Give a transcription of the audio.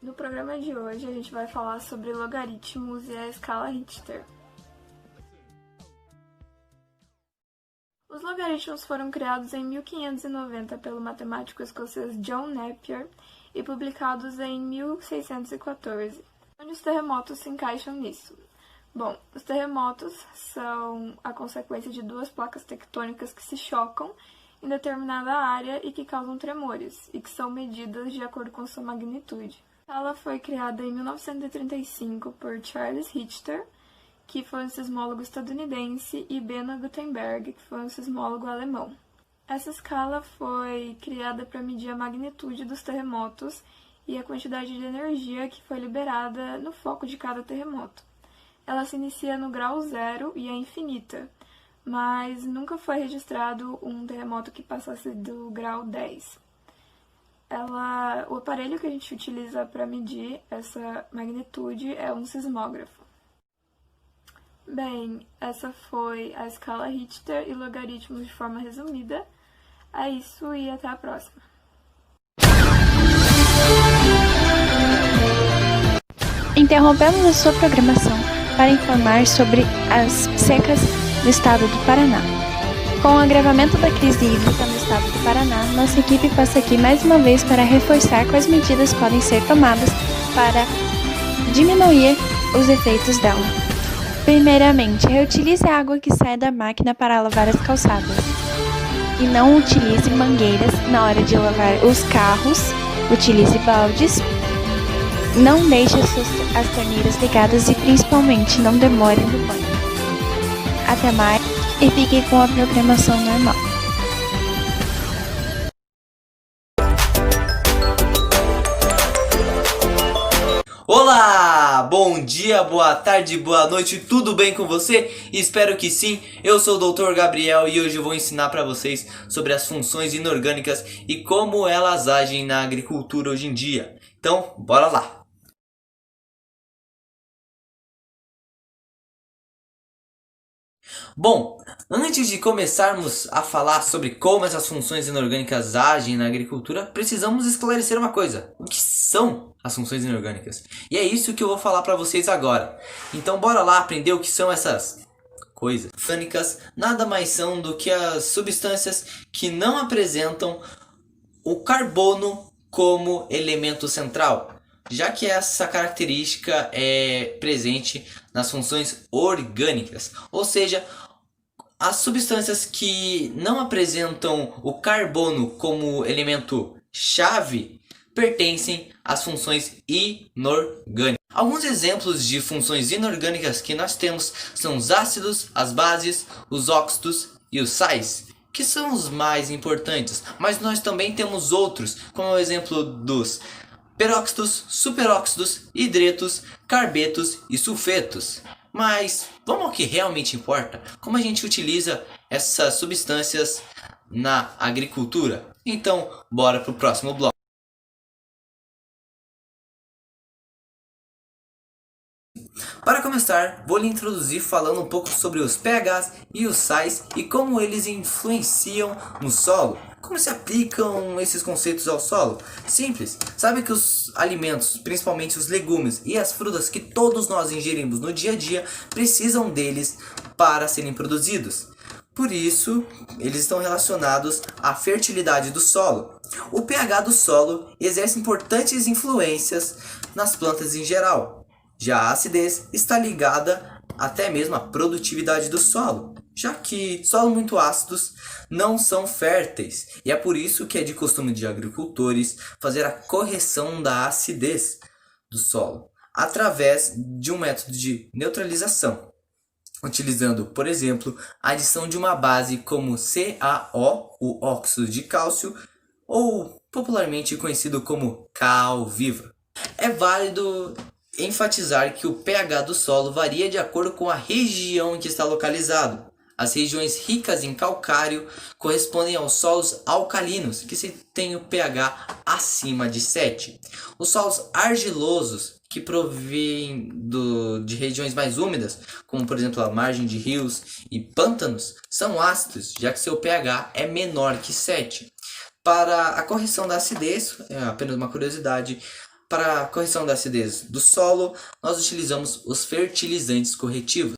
No programa de hoje a gente vai falar sobre logaritmos e a escala Richter. Os logaritmos foram criados em 1590 pelo matemático escocês John Napier e publicados em 1614. Onde os terremotos se encaixam nisso? Bom, os terremotos são a consequência de duas placas tectônicas que se chocam em determinada área e que causam tremores, e que são medidas de acordo com sua magnitude. Ela foi criada em 1935 por Charles Richter, que foi um sismólogo estadunidense, e Beno Gutenberg, que foi um sismólogo alemão. Essa escala foi criada para medir a magnitude dos terremotos e a quantidade de energia que foi liberada no foco de cada terremoto. Ela se inicia no grau 0 e é infinita, mas nunca foi registrado um terremoto que passasse do grau 10. O aparelho que a gente utiliza para medir essa magnitude é um sismógrafo. Bem, essa foi a escala Richter e logaritmos de forma resumida. É isso e até a próxima. Interrompemos a sua programação para informar sobre as secas do estado do Paraná. Com o agravamento da crise hídrica no estado do Paraná, nossa equipe passa aqui mais uma vez para reforçar quais medidas podem ser tomadas para diminuir os efeitos dela. Primeiramente, reutilize a água que sai da máquina para lavar as calçadas. E não utilize mangueiras na hora de lavar os carros, utilize baldes. Não deixe as torneiras ligadas e principalmente não demore no banho. Até mais e fique com a programação normal. Olá! Bom dia, boa tarde, boa noite, tudo bem com você? Espero que sim. Eu sou o Dr. Gabriel e hoje eu vou ensinar para vocês sobre as funções inorgânicas e como elas agem na agricultura hoje em dia. Então, bora lá! Bom, antes de começarmos a falar sobre como essas funções inorgânicas agem na agricultura, precisamos esclarecer uma coisa: o que são as funções inorgânicas? E é isso que eu vou falar para vocês agora. Então bora lá aprender o que são essas coisas. Orgânicas nada mais são do que as substâncias que não apresentam o carbono como elemento central, já que essa característica é presente nas funções orgânicas, ou seja, as substâncias que não apresentam o carbono como elemento chave pertencem às funções inorgânicas. Alguns exemplos de funções inorgânicas que nós temos são os ácidos, as bases, os óxidos e os sais, que são os mais importantes, mas nós também temos outros, como o exemplo dos peróxidos, superóxidos, hidretos, carbetos e sulfetos. Mas vamos ao que realmente importa: como a gente utiliza essas substâncias na agricultura. Então, bora para o próximo bloco. Para começar, vou lhe introduzir falando um pouco sobre os pHs e os sais e como eles influenciam no solo. Como se aplicam esses conceitos ao solo? Simples. Sabe que os alimentos, principalmente os legumes e as frutas que todos nós ingerimos no dia a dia, precisam deles para serem produzidos. Por isso, eles estão relacionados à fertilidade do solo. O pH do solo exerce importantes influências nas plantas em geral. Já a acidez está ligada até mesmo à produtividade do solo, já que solos muito ácidos não são férteis, e é por isso que é de costume de agricultores fazer a correção da acidez do solo através de um método de neutralização, utilizando, por exemplo, a adição de uma base como CaO, o óxido de cálcio, ou popularmente conhecido como cal-viva. É válido enfatizar que o pH do solo varia de acordo com a região em que está localizado. As regiões ricas em calcário correspondem aos solos alcalinos, que têm o pH acima de 7. Os solos argilosos, que provêm de regiões mais úmidas, como por exemplo a margem de rios e pântanos, são ácidos, já que seu pH é menor que 7. Para a correção da acidez, é apenas uma curiosidade, Para a correção da acidez do solo, nós utilizamos os fertilizantes corretivos.